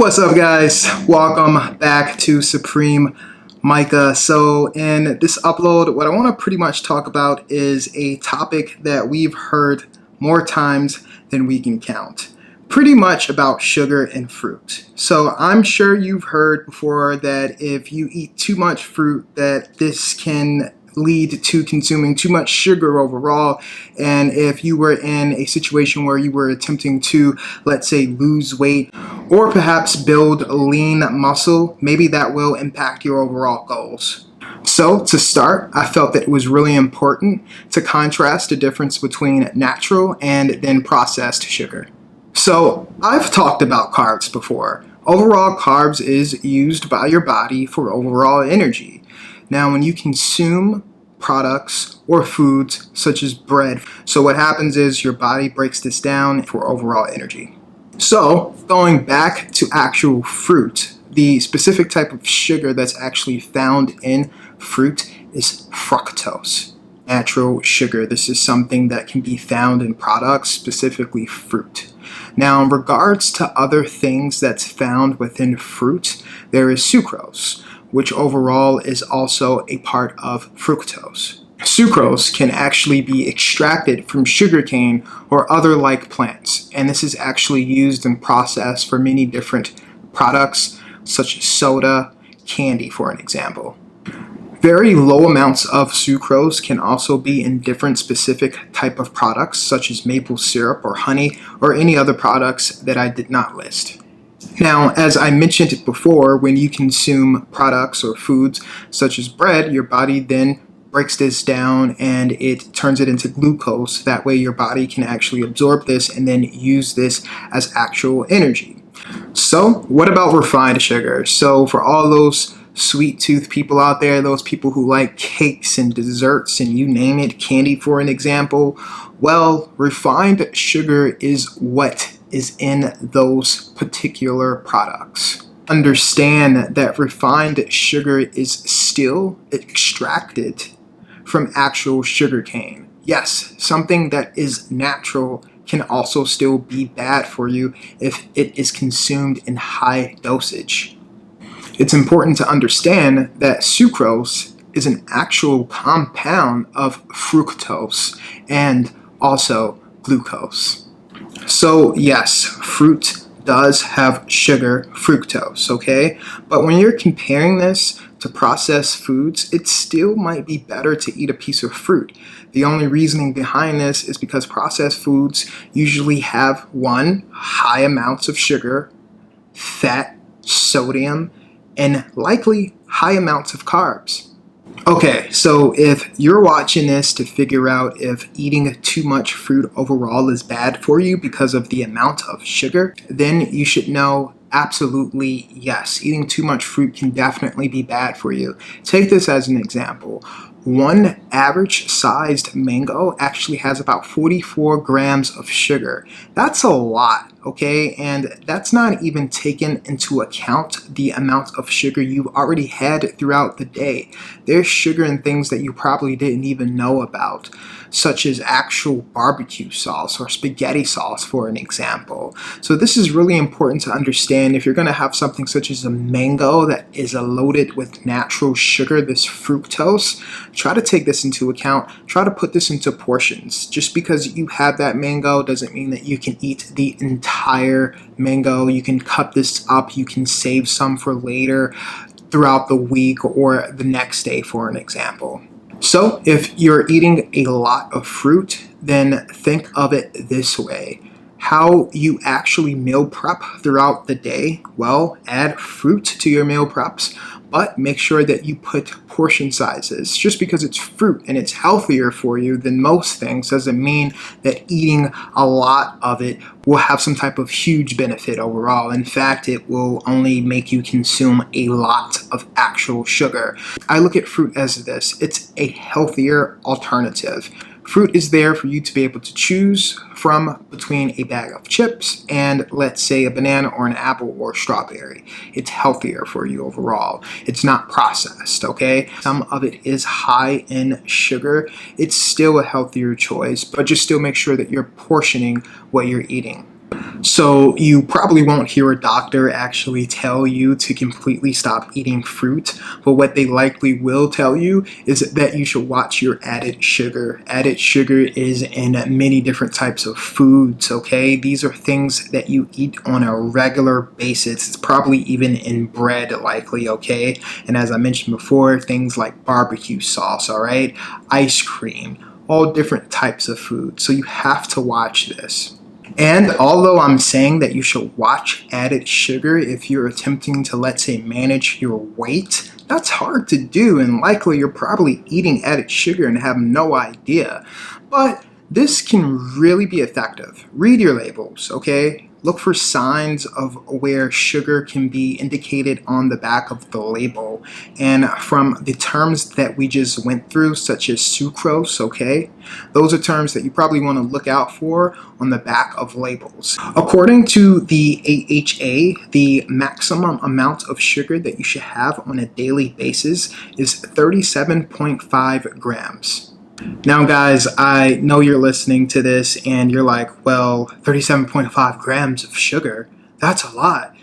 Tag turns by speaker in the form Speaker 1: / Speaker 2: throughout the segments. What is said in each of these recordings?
Speaker 1: What's up, guys? Welcome back to Supreme Micah. So in this upload, what I want to pretty much talk about is a topic that we've heard more times than we can count. Pretty much about sugar and fruit. So I'm sure you've heard before that if you eat too much fruit, that this can lead to consuming too much sugar overall. And if you were in a situation where you were attempting to, let's say, lose weight or perhaps build lean muscle, maybe that will impact your overall goals. So to start, I felt that it was really important to contrast the difference between natural and then processed sugar. So I've talked about carbs before. Overall, carbs is used by your body for overall energy. Now, when you consume products or foods such as bread, so what happens is your body breaks this down for overall energy. So going back to actual fruit, the specific type of sugar that's actually found in fruit is fructose. Natural sugar. This is something that can be found in products, specifically fruit. Now, in regards to other things that's found within fruit, there is sucrose, which overall is also a part of fructose. Sucrose can actually be extracted from sugarcane or other like plants, and this is actually used and processed for many different products, such as soda, candy, for an example. Very low amounts of sucrose can also be in different specific type of products, such as maple syrup or honey, or any other products that I did not list. Now, as I mentioned before, when you consume products or foods such as bread, your body then breaks this down and it turns it into glucose. That way your body can actually absorb this and then use this as actual energy. So what about refined sugar? So for all those sweet tooth people out there, those people who like cakes and desserts and you name it, candy for an example, well, refined sugar is what is in those particular products. Understand that refined sugar is still extracted from actual sugar cane. Yes, something that is natural can also still be bad for you if it is consumed in high dosage. It's important to understand that sucrose is an actual compound of fructose and also glucose. So yes, fruit does have sugar, fructose, okay? But when you're comparing this to processed foods, it still might be better to eat a piece of fruit. The only reasoning behind this is because processed foods usually have high amounts of sugar, fat, sodium, and likely high amounts of carbs. Okay, so if you're watching this to figure out if eating too much fruit overall is bad for you because of the amount of sugar, then you should know absolutely yes. Eating too much fruit can definitely be bad for you. Take this as an example. One average sized mango actually has about 44 grams of sugar. That's a lot, okay? And that's not even taken into account the amount of sugar you've already had throughout the day. There's sugar in things that you probably didn't even know about, such as actual barbecue sauce or spaghetti sauce, for an example. So this is really important to understand. If you're going to have something such as a mango that is loaded with natural sugar, this fructose, try to take this into account. Try to put this into portions. Just because you have that mango doesn't mean that you can eat the entire mango. You can cut this up. You can save some for later throughout the week or the next day, for an example. So if you're eating a lot of fruit, then think of it this way. How you actually meal prep throughout the day, well, add fruit to your meal preps, but make sure that you put portion sizes. Just because it's fruit and it's healthier for you than most things doesn't mean that eating a lot of it will have some type of huge benefit overall. In fact, it will only make you consume a lot of actual sugar. I look at fruit as this. It's a healthier alternative. Fruit is there for you to be able to choose from between a bag of chips and, let's say, a banana or an apple or strawberry. It's healthier for you overall. It's not processed, okay? Some of it is high in sugar. It's still a healthier choice, but just still make sure that you're portioning what you're eating. So you probably won't hear a doctor actually tell you to completely stop eating fruit, but what they likely will tell you is that you should watch your added sugar. Added sugar is in many different types of foods, okay? These are things that you eat on a regular basis. It's probably even in bread likely, okay? And as I mentioned before, things like barbecue sauce, all right? Ice cream, all different types of food. So you have to watch this. And although I'm saying that you should watch added sugar if you're attempting to, let's say, manage your weight, that's hard to do, and likely you're probably eating added sugar and have no idea. But this can really be effective. Read your labels, okay? Look for signs of where sugar can be indicated on the back of the label. And from the terms that we just went through, such as sucrose, okay? Those are terms that you probably want to look out for on the back of labels. According to the AHA, the maximum amount of sugar that you should have on a daily basis is 37.5 grams. Now guys, I know you're listening to this and you're like, well, 37.5 grams of sugar, that's a lot.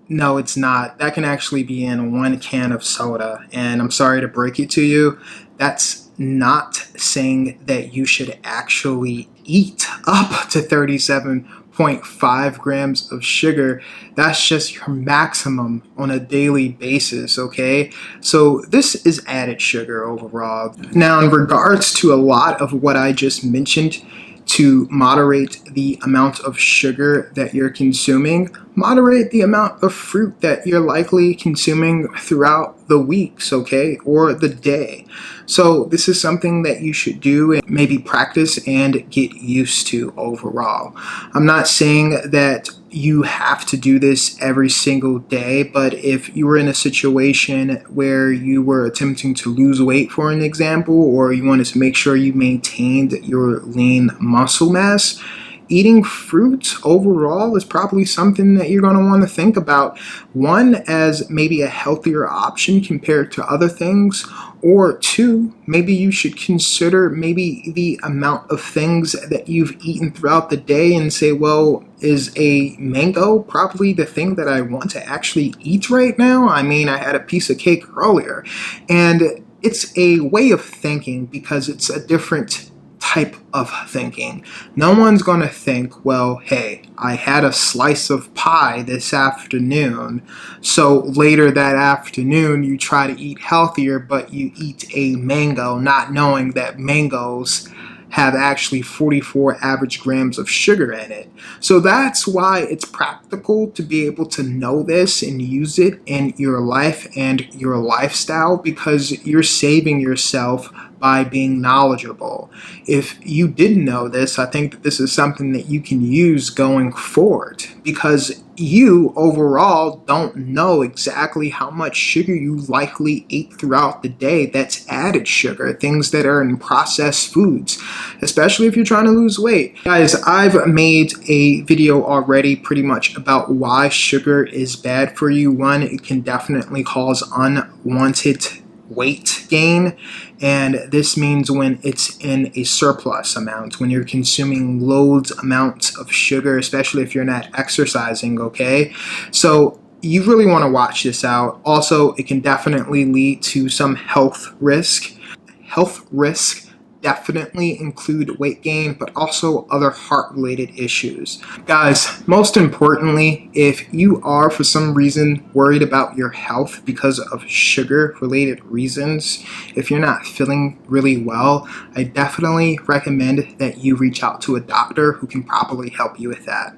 Speaker 1: No, it's not. That can actually be in one can of soda. And I'm sorry to break it to you, that's not saying that you should actually eat up to 37.5 grams of sugar. That's just your maximum on a daily basis, okay? So this is added sugar overall. Now, in regards to a lot of what I just mentioned, to moderate the amount of sugar that you're consuming, moderate the amount of fruit that you're likely consuming throughout the weeks, okay, or the day. So this is something that you should do and maybe practice and get used to overall. I'm not saying that you have to do this every single day, but if you were in a situation where you were attempting to lose weight, for an example, or you wanted to make sure you maintained your lean muscle mass, eating fruit overall is probably something that you're going to want to think about. One, as maybe a healthier option compared to other things, or two, maybe you should consider maybe the amount of things that you've eaten throughout the day and say, well, is a mango probably the thing that I want to actually eat right now? I mean, I had a piece of cake earlier, and it's a way of thinking because it's a different type of thinking. No one's going to think, well, hey, I had a slice of pie this afternoon, so later that afternoon you try to eat healthier, but you eat a mango, not knowing that mangoes have actually 44 average grams of sugar in it. So that's why it's practical to be able to know this and use it in your life and your lifestyle, because you're saving yourself by being knowledgeable. If you didn't know this, I think that this is something that you can use going forward, because you overall don't know exactly how much sugar you likely ate throughout the day that's added sugar, things that are in processed foods, especially if you're trying to lose weight. Guys, I've made a video already pretty much about why sugar is bad for you. One, it can definitely cause unwanted weight gain, and this means when it's in a surplus amount, when you're consuming loads amounts of sugar, especially if you're not exercising, okay? So you really want to watch this out. Also, it can definitely lead to some health risk. Health risk definitely include weight gain, but also other heart-related issues. Guys, most importantly, if you are for some reason worried about your health because of sugar-related reasons, if you're not feeling really well, I definitely recommend that you reach out to a doctor who can probably help you with that.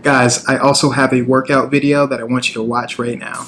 Speaker 1: Guys, I also have a workout video that I want you to watch right now.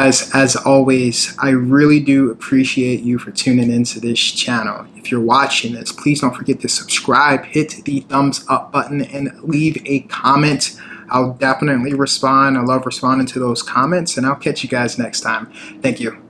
Speaker 1: guys, as always, I really do appreciate you for tuning into this channel. If you're watching this, please don't forget to subscribe, hit the thumbs up button, and leave a comment. I'll definitely respond. I love responding to those comments, and I'll catch you guys next time. Thank you.